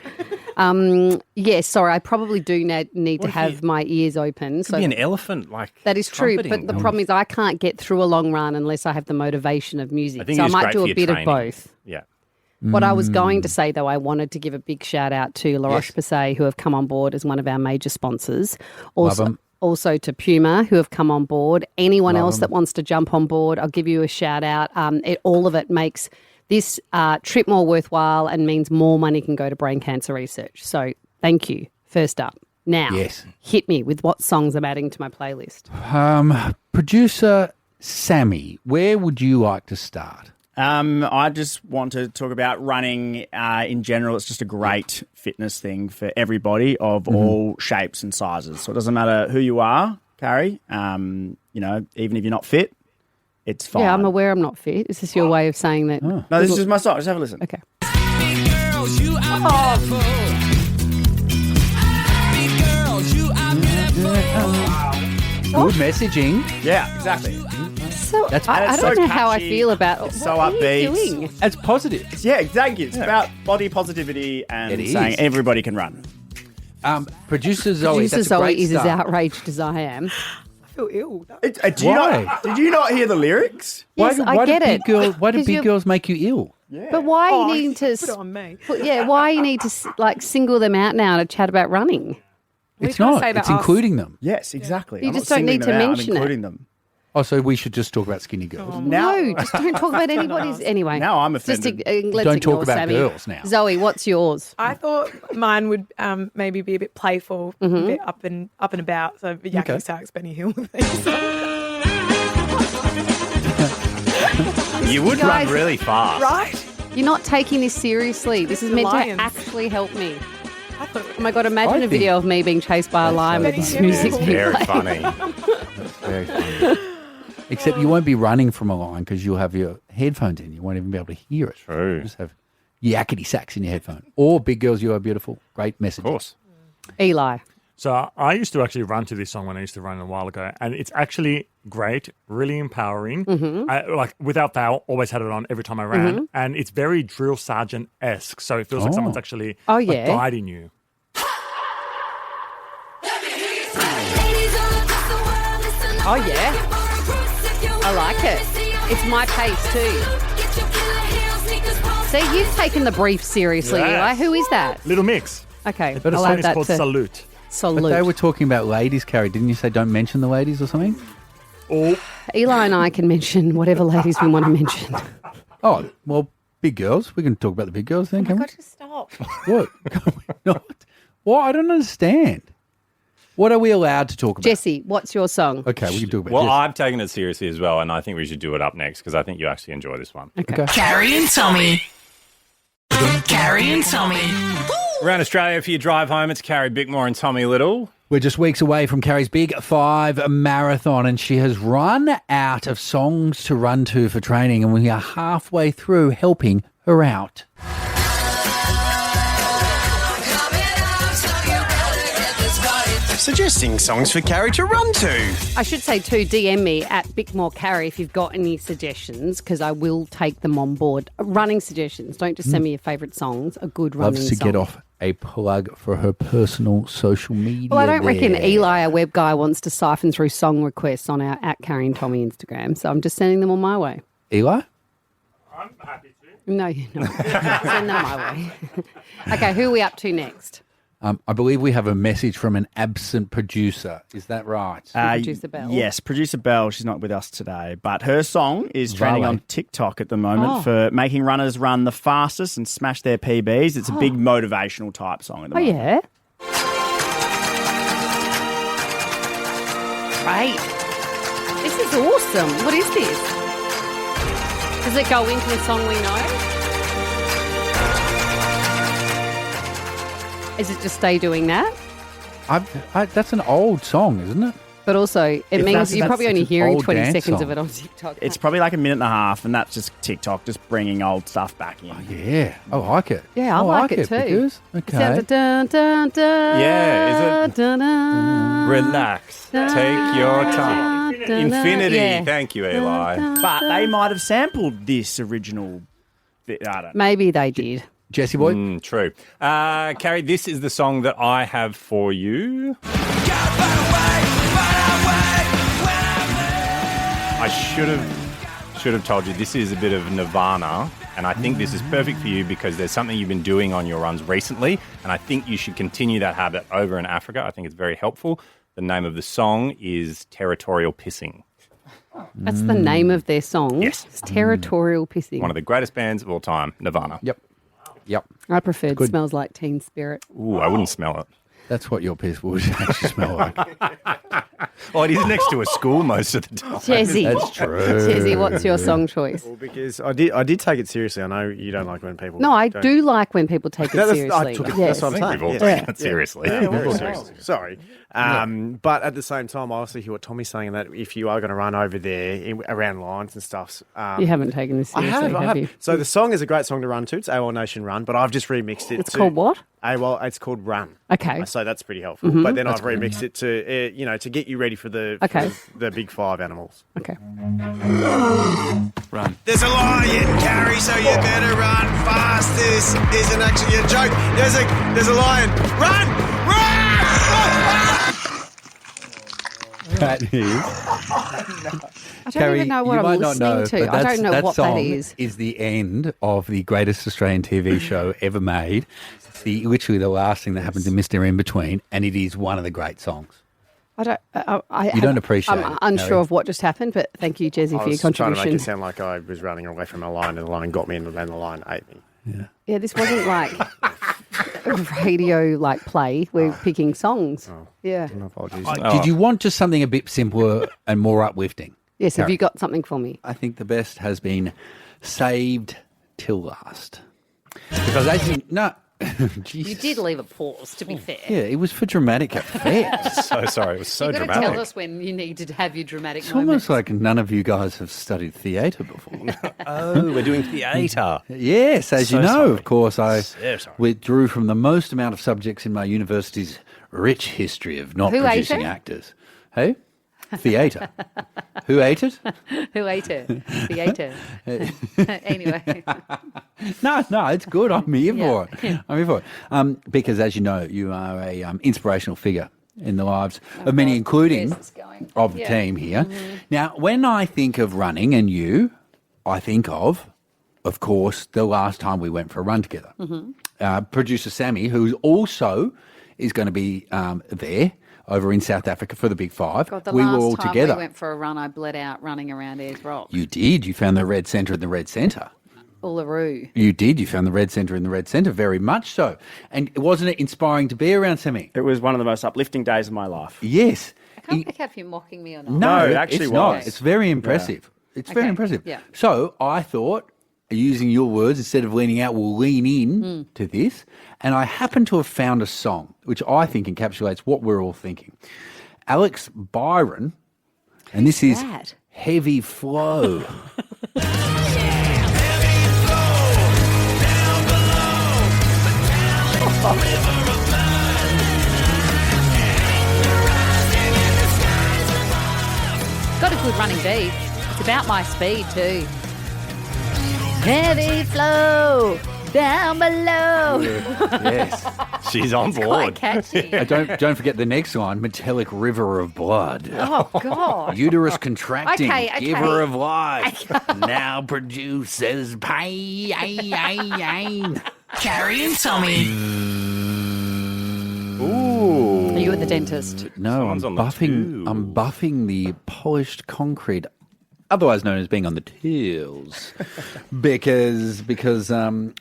Yes, sorry, I probably do need to have my ears open. Could be an elephant, like that is true, trumpeting. but the problem is I can't get through a long run unless I have the motivation of music. I think So I it's might great do for a your bit of training. both. Yeah. What I was going to say, though, I wanted to give a big shout out to La Roche-Posay, who have come on board as one of our major sponsors. Love 'em. Also to Puma, who have come on board. Anyone else that wants to jump on board, I'll give you a shout out. All of it makes this trip more worthwhile and means more money can go to brain cancer research. So thank you. First up. Now, Yes. hit me with what songs I'm adding to my playlist. Producer Sammy, where would you like to start? I just want to talk about running in general. It's just a great fitness thing for everybody of all shapes and sizes. So it doesn't matter who you are, Carrie. Even if you're not fit, it's fine. Yeah, I'm aware I'm not fit. Is this your way of saying that? No, this is my song. Just have a listen. Okay. Good messaging. Yeah, exactly. So That's- I it's don't so know how I catchy. feel about It's what so are you upbeat. doing? It's positive. Yeah, exactly. It's about body positivity and It saying is. everybody can run. Producer Zoe, Producer that's a Zoe great is as start. outraged as I am. I feel ill. Did you not hear the lyrics? Yes, I get it. Why do 'Cause big you're- girls make you ill? But why Oh, you need to? put it on me. Why you need to single them out now to chat about running? It's can't not. say It's about us. including them. Yes, exactly. You I'm just not don't need singling to them out, mention I'm it. including them. Oh, so we should just talk about skinny girls. No, just don't talk about anybody's. Anyway, Now I'm Just offended. let's Don't ignore talk about Sammy. girls now. Zoe, what's yours? I thought mine would maybe be a bit playful, a bit up and about. So Yakky Okay. Sark's Benny Hill things. You would Guys- run really fast. Right? You're not taking this seriously. This is The meant lions. to actually help me. I thought Oh my God, imagine I a think- video of me being chased by a lion with That's this so music funny. being Very played. funny. Very funny. Except you won't be running from a line because you'll have your headphones in. You won't even be able to hear it. True. You just have yakety sax in your headphone. Or Big Girls, You Are Beautiful. Great message. Of course. Eli. So I used to actually run to this song when I used to run a while ago, and it's actually great, really empowering. I, like without fail, always had it on every time I ran, and it's very drill sergeant esque. So it feels like someone's actually like, guiding you. Oh yeah, I like it. It's my pace too. See, you've taken the brief seriously, Yes. Eli. Who is that? Little Mix. Okay, But I'll the song add is that called to Salute. Salute. But they were talking about ladies, Carrie. Didn't you say don't mention the ladies or something? Oh, Eli and I can mention whatever ladies we want to mention. Oh, well, big girls. We can talk about the big girls then, can we? to stop. What? Can we not? Well, I don't understand. What are we allowed to talk about? Jesse, what's your song? Okay, we can talk about Well, Jess. I've taken it seriously as well, and I think we should do it up next because I think you actually enjoy this one. Okay. Carrie and Tommy. Carrie and Tommy. Around Australia, for your drive home, it's Carrie Bickmore and Tommy Little. We're just weeks away from Carrie's Big 5 marathon, and she has run out of songs to run to for training, and we are halfway through helping her out. Suggesting songs for Carrie to run to. I should say too, DM me at Bickmore Carrie if you've got any suggestions because I will take them on board. Running suggestions. Don't just send me your favourite songs. A good running Loves to song. get off a plug for her personal social media. Well, I don't reckon there. Eli, our web guy, wants to siphon through song requests on our at Carrie and Tommy Instagram. So I'm just sending them on my way. Eli? I'm happy to. No, you're not. Send them my way. Okay, who are we up to next? I believe we have a message from an absent producer. Is that right? Producer Bell. Yes, producer Bell. She's not with us today, but her song is trending Vale. on TikTok at the moment Oh. for making runners run the fastest and smash their PBs. It's a big motivational type song at the Oh, moment. yeah. Great. This is awesome. What is this? Does it go into a song we know? Is it just stay doing that? That's an old song, isn't it? But also, it means you're probably only it's an hearing old 20 dance seconds song. of it on TikTok. It's probably like a minute and a half, and that's just TikTok, just bringing old stuff back in. Yeah, I like it. Yeah, I like it too. Because, It sounds like dun, dun, dun, Yeah, is it? dun, dun, Relax. Take your time. dun, dun, Infinity. yeah. Thank you, Eli. But they might have sampled this original bit. I don't know. Maybe they did. Jesse boy? True. Carrie, this is the song that I have for you. I should have told you this is a bit of Nirvana, and I think this is perfect for you because there's something you've been doing on your runs recently, and I think you should continue that habit over in Africa. I think it's very helpful. The name of the song is Territorial Pissing. That's the name of their song. Yes. It's Territorial Pissing. One of the greatest bands of all time, Nirvana. Yep. I preferred Good. Smells Like Teen Spirit. Ooh, I wouldn't smell it. That's what your piss would actually smell like. Oh, it is next to a school most of the time. Jezzy. That's true. Jezzy, what's your song choice? Well, because I did take it seriously. I know you don't like when people. No, I don't. do like when people take it I seriously. took it, Yes. That's what I'm saying. We've all Yeah. taken it seriously. Yeah, very seriously. Sorry. But at the same time, I also hear what Tommy's saying, that if you are going to run over there around lines and stuff. You haven't taken this seriously, have you? So the song is a great song to run to. It's AWOL Nation Run, but I've just remixed it. It's called what? AWOL, it's called Run. Okay. So that's pretty helpful. Mhm. But then That's I've remixed it to, to get you ready for the big five animals. Okay. Run. There's a lion, Carrie, so you better run fast. This isn't actually a joke. There's a lion. Run! That is. I don't even know what I'm listening to. I don't know what that is. Is the end of the greatest Australian TV show ever made. It's literally the last thing that happens in Mr. In Between, and it is one of the great songs. I don't. You don't appreciate I'm it, unsure Harry. of what just happened, but thank you, Jezzy, for your I was trying to make contribution. it sound like I was running away from a lion, and the lion got me, and then the lion ate me. Yeah, this wasn't like a radio play. We're picking songs. Yeah. My apologies. Did you want just something a bit simpler and more uplifting? Yes. Have Harry? you got something for me? I think the best has been saved till last. Because as you no, You did leave a pause, to be fair. yeah, it was for dramatic effect. So sorry, it was so You've got to dramatic. tell us when you need to have your dramatic It's moments. almost like none of you guys have studied theatre before. Oh, we're doing theatre. Yes, as So you know, sorry. of course, I So sorry. withdrew from the most amount of subjects in my university's rich history of not Who ate producing it? actors. Hey? Theatre. Who ate it? Who ate her? The ate her. Anyway. No, it's good. I'm here Yeah, for it. yeah. I'm here for it. Because, as you know, you are a inspirational figure in the lives of many, including Where's this going? of the Yeah. team here. Mhm. Now, when I think of running and you, I think of course, the last time we went for a run together. Mhm. Producer Sammy, who also is going to be there over in South Africa for the Big Five. God, the we last were all time together. we went for a run, I bled out running around Ayers Rock. You did. You found the red centre in the red centre. Uluru. You did. You found the red centre in the red centre, very much so. And wasn't it inspiring to be around, Sammy? It was one of the most uplifting days of my life. Yes. I can't pick out if you're mocking me or not. No, it actually it's was. not. It's very impressive. It's very Okay, impressive. yeah. So I thought, using your words, instead of leaning out, we'll lean in to this. And I happen to have found a song which I think encapsulates what we're all thinking. Alex Byron, and this is that? Heavy Flow. Got a good running beat. It's about my speed too. Heavy flow down below. Yes. She's on Quite board. catchy. Don't forget the next line, metallic river of blood. Oh God. Uterus contracting, Okay. giver of life, now produces pain. Carrie and Tommy. Are you at the dentist? No, I'm Someone's on the buffing the polished concrete, otherwise known as being on the tills, because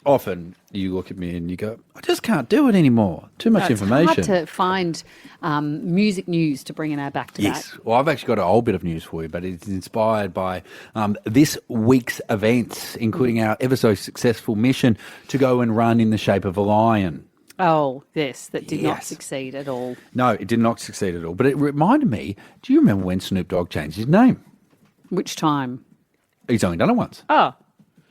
often you look at me and you go, I just can't do it anymore. Too much information. It's hard to find music news to bring in our back to Yes. Well, I've actually got a whole bit of news for you, but it's inspired by this week's events, including our ever so successful mission to go and run in the shape of a lion. Oh, yes, that did not Yes. succeed at all. No, it did not succeed at all. But it reminded me, do you remember when Snoop Dogg changed his name? Which time? He's only done it once. Oh,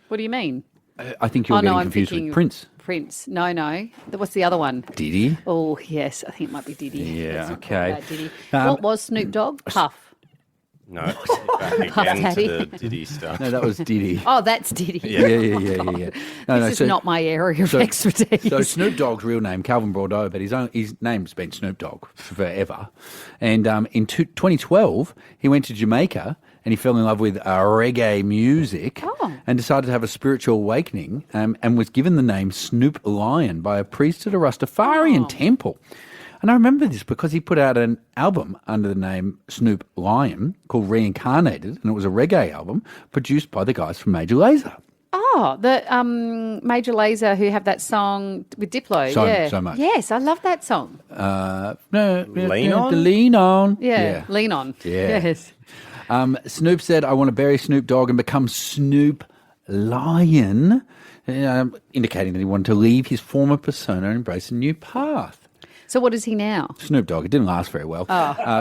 what do you mean? I think you're getting confused with Prince. Prince. No. What's the other one? Diddy? Oh, yes, I think it might be Diddy. Yeah, Let's not call okay. that Diddy. Um, What was Snoop Dogg? Puff. No, back again Daddy. to the Diddy stuff. No, that was Diddy. Oh, that's Diddy. Yeah. No, This is not my area of expertise. So Snoop Dogg's real name, Calvin Bordeaux, but his name's been Snoop Dogg forever. And in 2012, he went to Jamaica and he fell in love with reggae music and decided to have a spiritual awakening and was given the name Snoop Lion by a priest at a Rastafarian temple. And I remember this because he put out an album under the name Snoop Lion called Reincarnated, and it was a reggae album produced by the guys from Major Lazer. Oh, Oh, the Major Lazer who have that song with Diplo. So much. Yes, I love that song. Lean On? Lean On. Yeah, Lean On. Yeah. Yes. Snoop said, I want to bury Snoop Dogg and become Snoop Lion, indicating that he wanted to leave his former persona and embrace a new path. So what is he now? Snoop Dogg. It didn't last very well,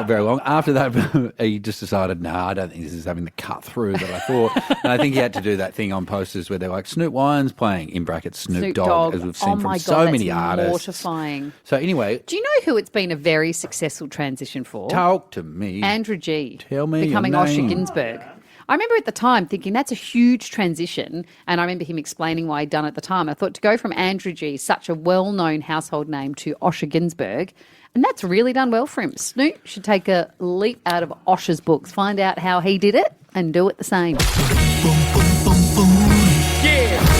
very long. After that, he just decided, I don't think this is having the cut through that I thought. And I think he had to do that thing on posters where they're like, Snoop Lion's playing, in brackets, Snoop Dogg, as we've seen from so many artists. Mortifying. So anyway. Do you know who it's been a very successful transition for? Talk to me. Andrew G. Tell me becoming your Osher name. Ginsburg. I remember at the time thinking that's a huge transition, and I remember him explaining why he'd done it at the time. I thought to go from Andrew G, such a well-known household name, to Osher Ginsburg, and that's really done well for him. Snoop should take a leap out of Osher's books, find out how he did it, and do it the same.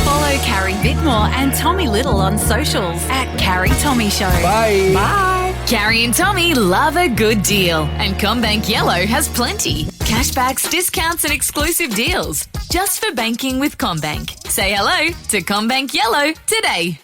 Follow Carrie Bittmore and Tommy Little on socials at Carrie Tommy Show. Bye. Bye. Carrie and Tommy love a good deal, and CommBank Yellow has plenty. Cashbacks, discounts and exclusive deals. Just for banking with CommBank. Say hello to CommBank Yellow today.